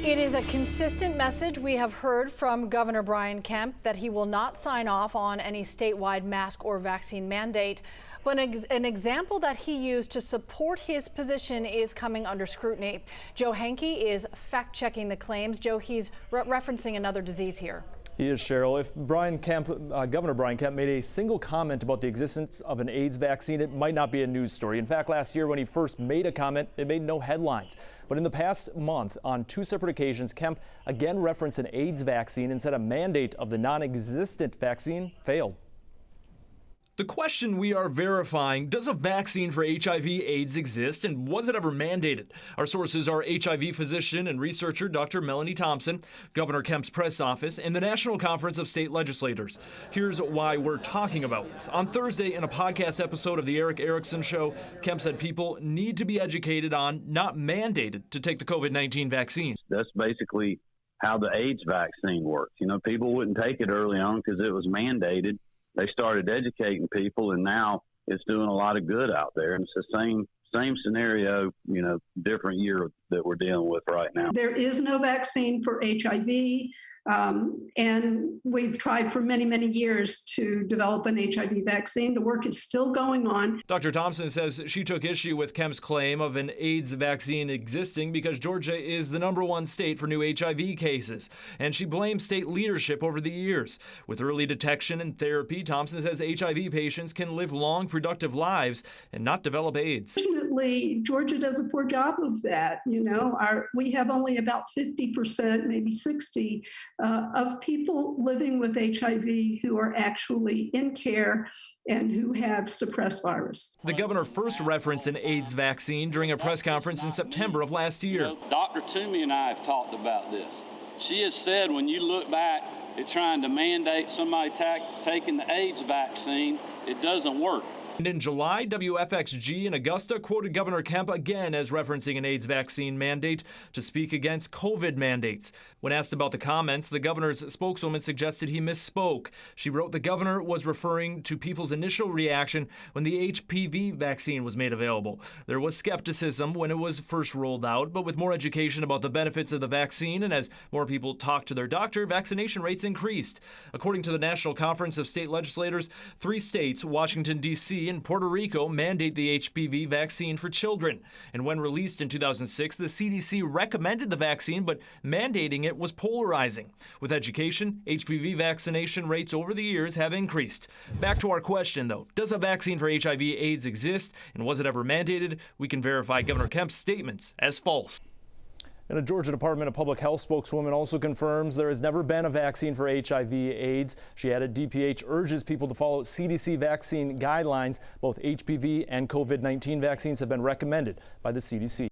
It is a consistent message we have heard from Governor Brian Kemp that he will not sign off on any statewide mask or vaccine mandate. But an example that he used to support his position is coming under scrutiny. Joe Henke is fact-checking the claims. Joe, he's referencing another disease here. He is, Cheryl. If Governor Brian Kemp made a single comment about the existence of an AIDS vaccine, it might not be a news story. In fact, last year when he first made a comment, it made no headlines. But in the past month, on two separate occasions, Kemp again referenced an AIDS vaccine and said a mandate of the non-existent vaccine failed. The question we are verifying, does a vaccine for HIV/AIDS exist, and was it ever mandated? Our sources are HIV physician and researcher Dr. Melanie Thompson, Governor Kemp's press office, and the National Conference of State Legislators. Here's why we're talking about this. On Thursday, in a podcast episode of The Eric Erickson Show, Kemp said people need to be educated on, not mandated, to take the COVID-19 vaccine. That's basically how the AIDS vaccine works. You know, people wouldn't take it early on because it was mandated. They started educating people, and now it's doing a lot of good out there. And it's the same scenario, you know, different year that we're dealing with right now. There is no vaccine for HIV, and we've tried for many, many years to develop an HIV vaccine. The work is still going on. Dr. Thompson says she took issue with Kemp's claim of an AIDS vaccine existing because Georgia is the #1 state for new HIV cases, and she blames state leadership over the years. With early detection and therapy, Thompson says HIV patients can live long, productive lives and not develop AIDS. Fortunately, Georgia does a poor job of that. You know, we have only about 50%, maybe 60%, of people living with HIV who are actually in care and who have suppressed virus. The governor first referenced an AIDS vaccine during a press conference in September of last year. You know, Dr. Toomey and I have talked about this. She has said when you look back at trying to mandate somebody taking the AIDS vaccine, it doesn't work. And in July, WFXG in Augusta quoted Governor Kemp again as referencing an AIDS vaccine mandate to speak against COVID mandates. When asked about the comments, the governor's spokeswoman suggested he misspoke. She wrote the governor was referring to people's initial reaction when the HPV vaccine was made available. There was skepticism when it was first rolled out, but with more education about the benefits of the vaccine and as more people talked to their doctor, vaccination rates increased. According to the National Conference of State Legislators, 3 states, Washington, D.C., and Puerto Rico, mandate the HPV vaccine for children. And when released in 2006, the CDC recommended the vaccine, but mandating it was polarizing. With education, HPV vaccination rates over the years have increased. Back to our question, though. Does a vaccine for HIV/AIDS exist, and was it ever mandated? We can verify Governor Kemp's statements as false. And a Georgia Department of Public Health spokeswoman also confirms there has never been a vaccine for HIV/AIDS. She added DPH urges people to follow CDC vaccine guidelines. Both HPV and COVID-19 vaccines have been recommended by the CDC.